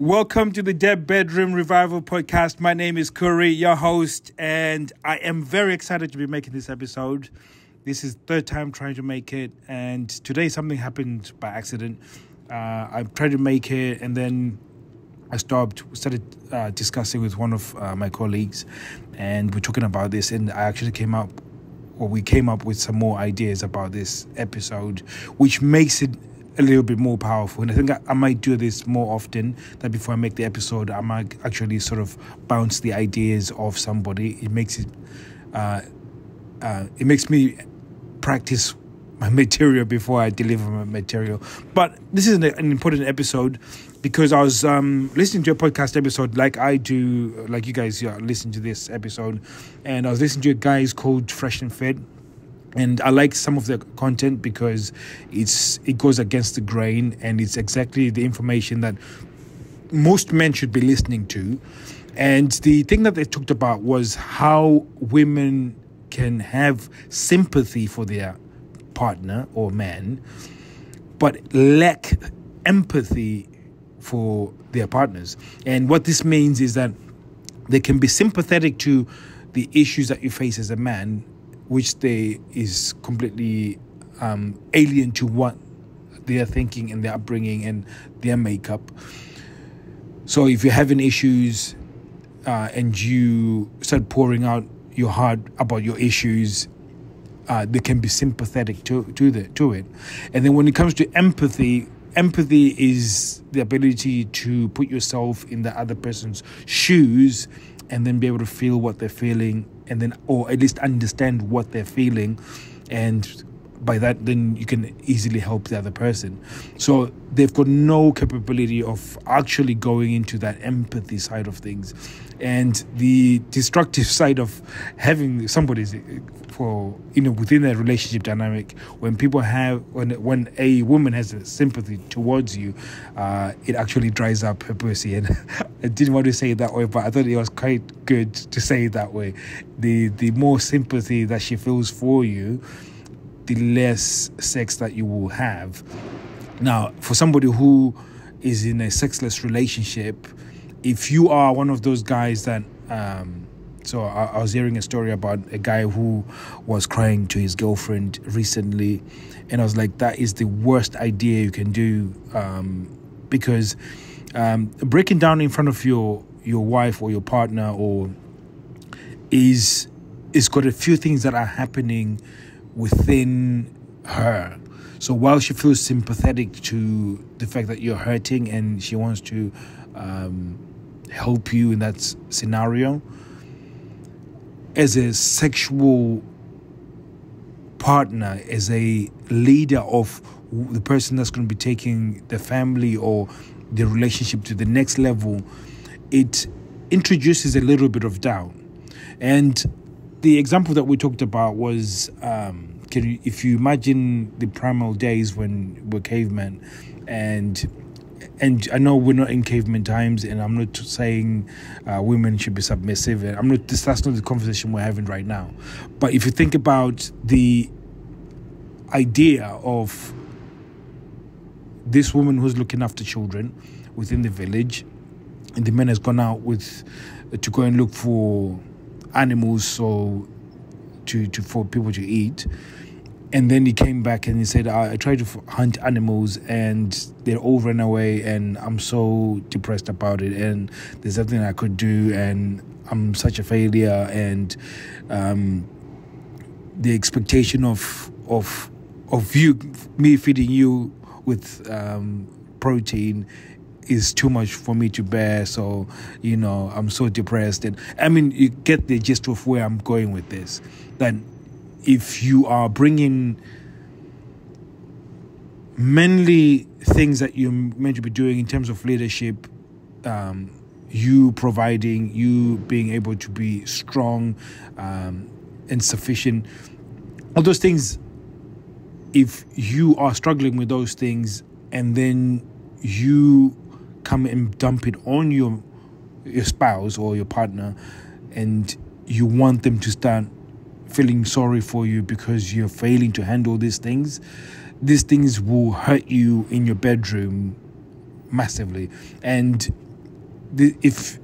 Welcome to the Dead Bedroom Revival Podcast. My name is Curry, your host, and I am very excited to be making this episode. This is third time trying to make it, and today something happened by accident. I tried to make it, and then I started discussing with one of my colleagues, and we're talking about this, and we came up with some more ideas about this episode, which makes it a little bit more powerful. And I think I might do this more often, that before I make the episode, I might actually sort of bounce the ideas off somebody. It makes me practice my material before I deliver my material. But this is an important episode because I was listening to a podcast episode like I do, like you guys listen to this episode, and I was listening to a guy called Fresh and Fit. And I like some of the content because it goes against the grain, and it's exactly the information that most men should be listening to. And the thing that they talked about was how women can have sympathy for their partner or man, but lack empathy for their partners. And what this means is that they can be sympathetic to the issues that you face as a man, which is completely alien to what they are thinking and their upbringing and their makeup. So if you're having issues and you start pouring out your heart about your issues, they can be sympathetic to it. And then when it comes to empathy is the ability to put yourself in the other person's shoes and then be able to feel what they're feeling, and then, or at least understand what they're feeling, and by that then you can easily help the other person. So they've got no capability of actually going into that empathy side of things. And the destructive side of having somebody within a relationship dynamic, when a woman has a sympathy towards you, it actually dries up her pussy. And I didn't want to say it that way, but I thought it was quite good to say it that way. The more sympathy that she feels for you, the less sex that you will have. Now, for somebody who is in a sexless relationship, if you are one of those guys that so I was hearing a story about a guy who was crying to his girlfriend recently, and I was like, that is the worst idea you can do, because breaking down in front of your wife or your partner is got a few things that are happening within her. So while she feels sympathetic to the fact that you're hurting and she wants to help you in that scenario, as a sexual partner, as a leader of the person that's going to be taking the family or the relationship to the next level, it introduces a little bit of doubt. And the example that we talked about was, if you imagine the primal days when we're cavemen, and I know we're not in caveman times, and I'm not saying women should be submissive. And that's not the conversation we're having right now. But if you think about the idea of this woman who's looking after children within the village, and the man has gone out to go and look for animals for people to eat. And then he came back and he said, I tried to hunt animals and they all ran away, and I'm so depressed about it, and there's nothing I could do, and I'm such a failure, and the expectation of me feeding you with protein is too much for me to bear. So, I'm so depressed. And I mean, you get the gist of where I'm going with this. That if you are bringing manly things that you're meant to be doing in terms of leadership, you providing, you being able to be strong and sufficient, all those things, if you are struggling with those things and then you come and dump it on your spouse or your partner, and you want them to start feeling sorry for you because you're failing to handle these things will hurt you in your bedroom massively. And if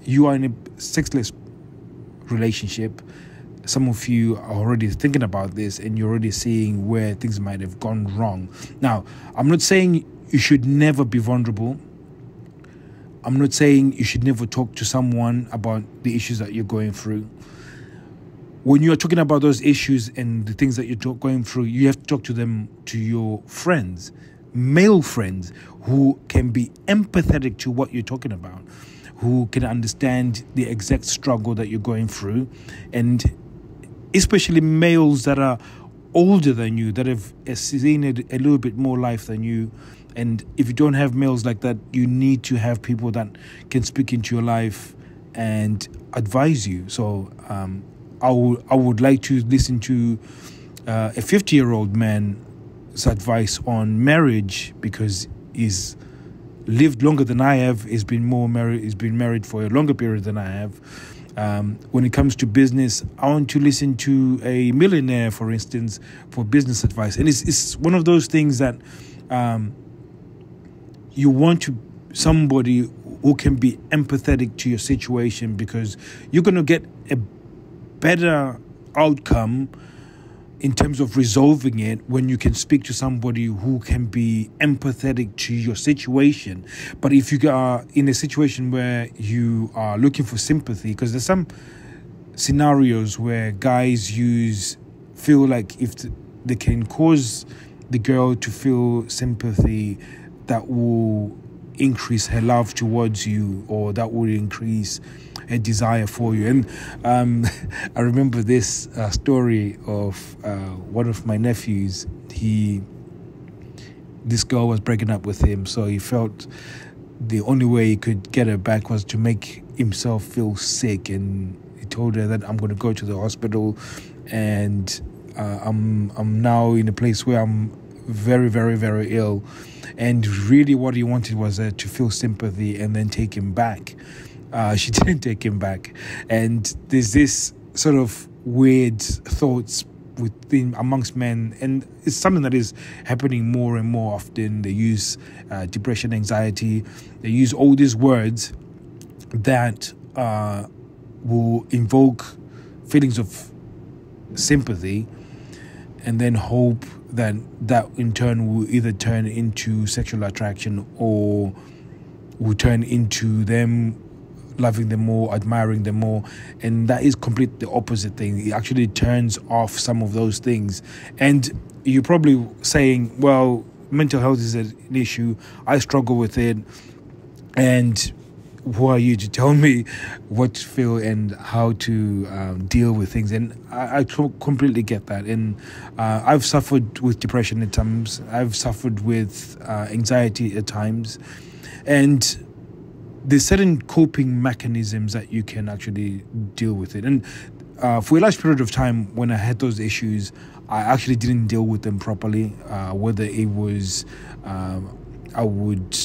you are in a sexless relationship, some of you are already thinking about this and you're already seeing where things might have gone wrong. Now, I'm not saying you should never be vulnerable. I'm not saying you should never talk to someone about the issues that you're going through. When you're talking about those issues and the things that you're going through, you have to talk to them, to your friends, male friends, who can be empathetic to what you're talking about, who can understand the exact struggle that you're going through, and especially males that are older than you, that have seen a little bit more life than you. And if you don't have males like that, you need to have people that can speak into your life and advise you. So I would like to listen to a 50-year-old man's advice on marriage, because he's lived longer than I have. He's been married for a longer period than I have. When it comes to business, I want to listen to a millionaire, for instance, for business advice. And it's one of those things that you want to somebody who can be empathetic to your situation, because you're going to get a better outcome in terms of resolving it when you can speak to somebody who can be empathetic to your situation. But if you are in a situation where you are looking for sympathy, because there's some scenarios where guys feel like if they can cause the girl to feel sympathy, that will increase her love towards you, or that will increase a desire for you. And I remember this story of one of my nephews. This girl was breaking up with him, so he felt the only way he could get her back was to make himself feel sick. And he told her that, I'm going to go to the hospital, and I'm now in a place where I'm very, very, very ill. And really what he wanted was to feel sympathy and then take him back. She didn't take him back. And there's this sort of weird thoughts amongst men, and it's something that is happening more and more often. They use depression, anxiety. They use all these words that will invoke feelings of sympathy, and then hope that in turn will either turn into sexual attraction, or will turn into them loving them more, admiring them more. And that is completely the opposite thing. It actually turns off some of those things. And you're probably saying, well, mental health is an issue. I struggle with it. And who are you to tell me what to feel and how to deal with things? And I completely get that. And I've suffered with depression at times. I've suffered with anxiety at times. And there's certain coping mechanisms that you can actually deal with it. And for a large period of time, when I had those issues, I actually didn't deal with them properly. Whether it was I would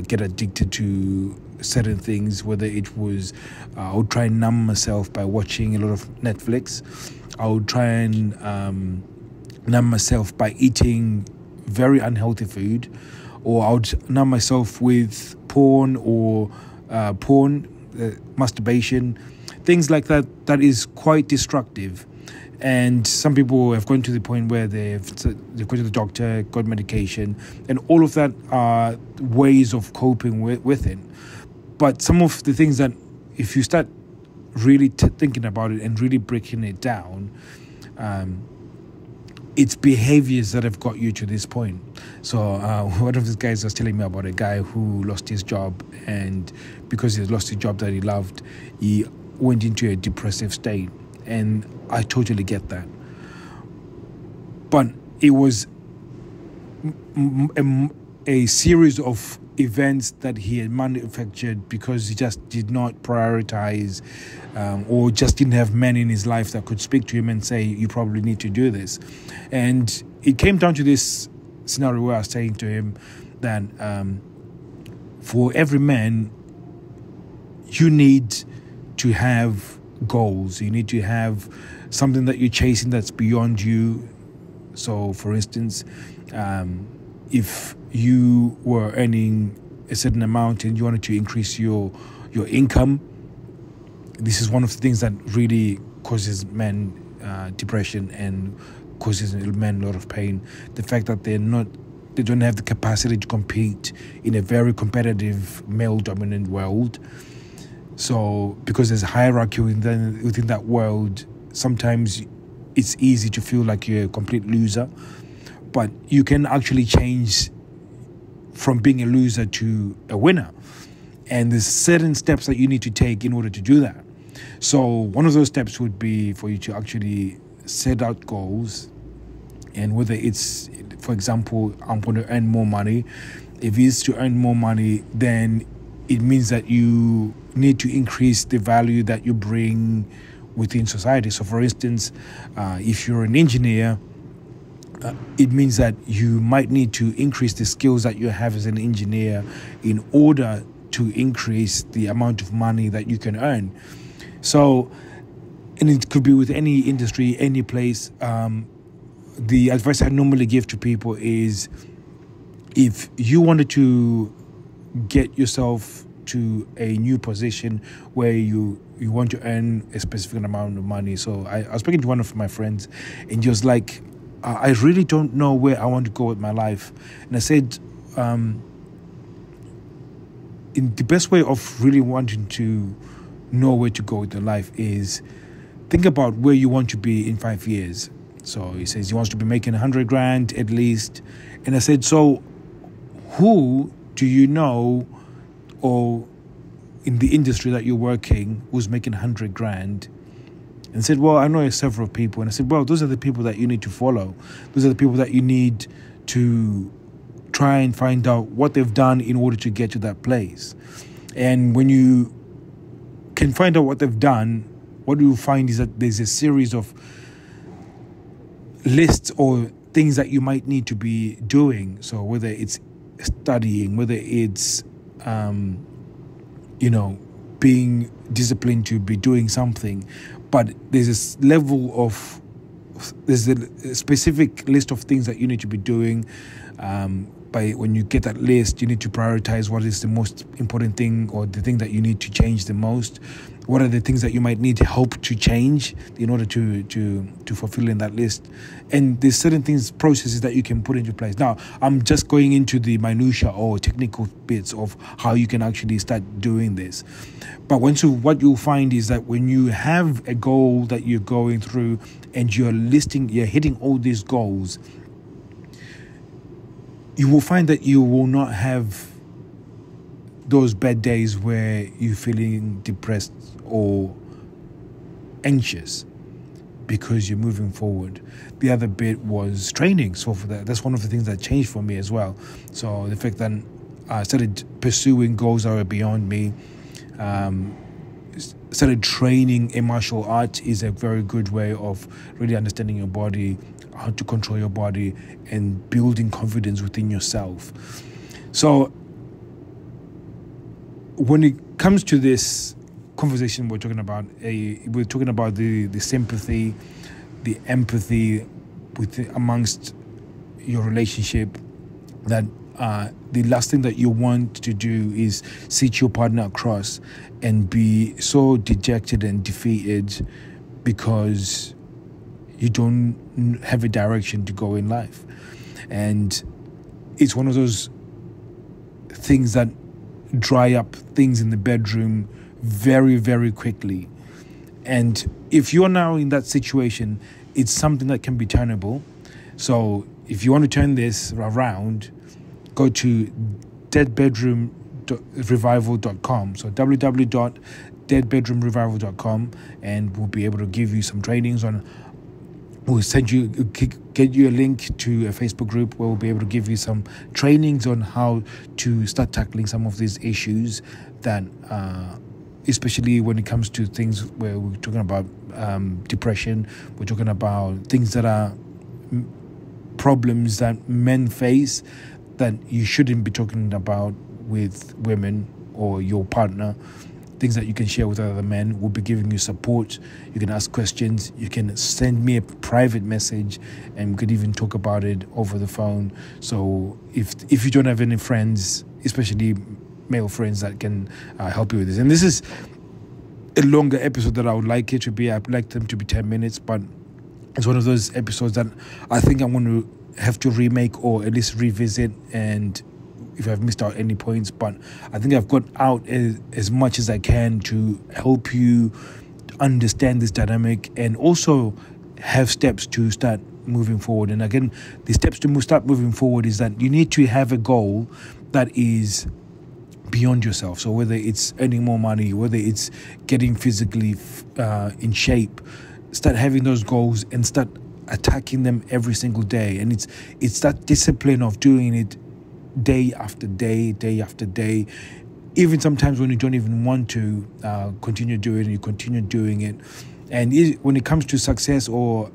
get addicted to certain things, whether it was I would try and numb myself by watching a lot of Netflix. I would try and numb myself by eating very unhealthy food, or I would numb myself with porn or masturbation, things like that. That is quite destructive. And some people have gone to the point where they've gone to the doctor, got medication, and all of that are ways of coping with it. But some of the things that, if you start really thinking about it and really breaking it down, it's behaviors that have got you to this point. So one of these guys was telling me about a guy who lost his job, and because he lost a job that he loved, he went into a depressive state. And I totally get that. But it was a series of events that he had manufactured because he just did not prioritize or just didn't have men in his life that could speak to him and say, you probably need to do this. And it came down to this scenario where I was saying to him that for every man, you need to have goals. You need to have something that you're chasing that's beyond you. So, for instance, if you were earning a certain amount and you wanted to increase your income, this is one of the things that really causes men depression and causes men a lot of pain. The fact that they don't have the capacity to compete in a very competitive male-dominant world. So because there's hierarchy within that world, sometimes it's easy to feel like you're a complete loser. But you can actually change from being a loser to a winner. And there's certain steps that you need to take in order to do that. So one of those steps would be for you to actually set out goals. And whether it's, for example, I'm going to earn more money. If it's to earn more money, then it means that you need to increase the value that you bring within society. So for instance, if you're an engineer, it means that you might need to increase the skills that you have as an engineer in order to increase the amount of money that you can earn. So, and it could be with any industry, any place. The advice I normally give to people is, if you wanted to get yourself to a new position where you want to earn a specific amount of money. So I was speaking to one of my friends, and he was like, I really don't know where I want to go with my life. And I said, in the best way of really wanting to know where to go with your life is think about where you want to be in 5 years. So he says he wants to be making 100 grand at least. And I said, so who do you know, or in the industry that you're working, who's making 100 grand? And said, well, I know several people. And I said, well, those are the people that you need to follow. Those are the people that you need to try and find out what they've done in order to get to that place. And when you can find out what they've done, what you find is that there's a series of lists or things that you might need to be doing. So whether it's studying, whether it's, being disciplined to be doing something, but there's a specific list of things that you need to be doing. When you get that list, you need to prioritize what is the most important thing, or the thing that you need to change the most. What are the things that you might need help to change in order to fulfill in that list? And there's certain things, processes that you can put into place. Now, I'm just going into the minutia or technical bits of how you can actually start doing this. But what you'll find is that when you have a goal that you're going through and you're hitting all these goals, you will find that you will not have those bad days where you're feeling depressed or anxious, because you're moving forward. The other bit was training. So that's one of the things that changed for me as well. So the fact that I started pursuing goals that were beyond me, started training a martial art is a very good way of really understanding your body, how to control your body, and building confidence within yourself. So when it comes to this conversation we're talking about the sympathy, the empathy amongst your relationship, that the last thing that you want to do is sit your partner across and be so dejected and defeated because you don't have a direction to go in life. And it's one of those things that dry up things in the bedroom very, very quickly. And if you're now in that situation, it's something that can be turnable. So if you want to turn this around, go to deadbedroomrevival.com. So www.deadbedroomrevival.com, and we'll be able to give you some trainings on. We'll get you a link to a Facebook group where we'll be able to give you some trainings on how to start tackling some of these issues that, especially when it comes to things where we're talking about depression, we're talking about things that are problems that men face that you shouldn't be talking about with women or your partner. Things that you can share with other men. We'll be giving you support. You can ask questions. You can send me a private message, and we could even talk about it over the phone. So if you don't have any friends, especially male friends that can help you with this. And this is a longer episode that I would like it to be. I'd like them to be 10 minutes, but it's one of those episodes that I think I'm going to have to remake or at least revisit, and if I've missed out any points, but I think I've got out as much as I can to help you understand this dynamic and also have steps to start moving forward. And again, the steps to start moving forward is that you need to have a goal that is beyond yourself. So whether it's earning more money, whether it's getting physically in shape, start having those goals and start attacking them every single day. And it's that discipline of doing it day after day, day after day. Even sometimes when you don't even want to continue doing it, you continue doing it. And when it comes to success or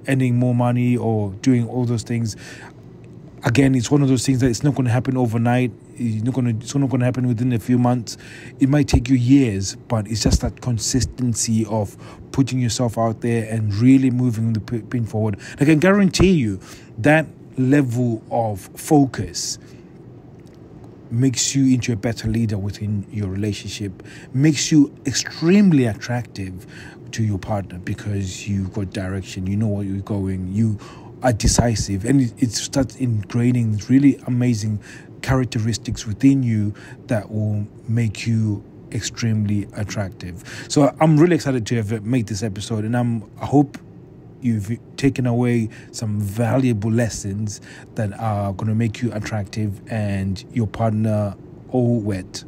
earning more money or doing all those things, again, it's one of those things that it's not going to happen overnight. It's not going to happen within a few months. It might take you years, but it's just that consistency of putting yourself out there and really moving the pin forward. I can guarantee you that level of focus makes you into a better leader within your relationship, makes you extremely attractive to your partner because you've got direction, you know where you're going, you are decisive, and it starts ingraining really amazing characteristics within you that will make you extremely attractive. So I'm really excited to have made this episode, and I hope you've taken away some valuable lessons that are going to make you attractive and your partner all wet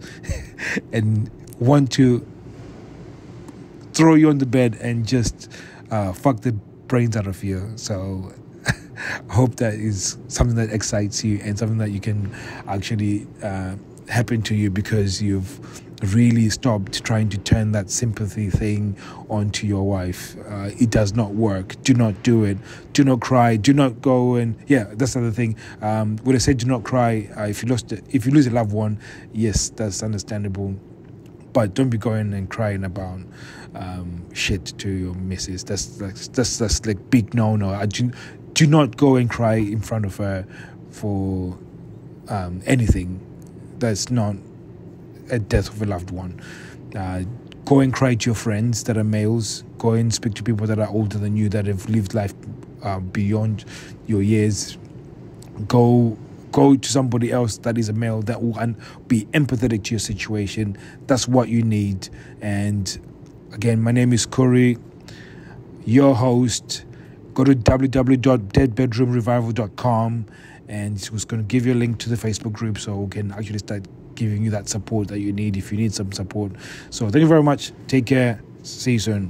and want to throw you on the bed and just fuck the brains out of you. So I hope that is something that excites you and something that you can actually happen to you because you've really stopped trying to turn that sympathy thing onto your wife. It does not work. Do not do it. Do not cry. Do not go and that's the other thing. When I say do not cry, if you lose a loved one, yes, that's understandable. But don't be going and crying about shit to your missus. That's like big no. Do not go and cry in front of her for anything that's not a death of a loved one. Go and cry to your friends that are males. Go and speak to people that are older than you, that have lived life beyond your years. Go to somebody else that is a male that will be empathetic to your situation. That's what you need. And again, my name is Corey, your host. Go to www.deadbedroomrevival.com, and it was going to give you a link to the Facebook group so we can actually start giving you that support that you need if you need some support. So thank you very much. Take care. See you soon.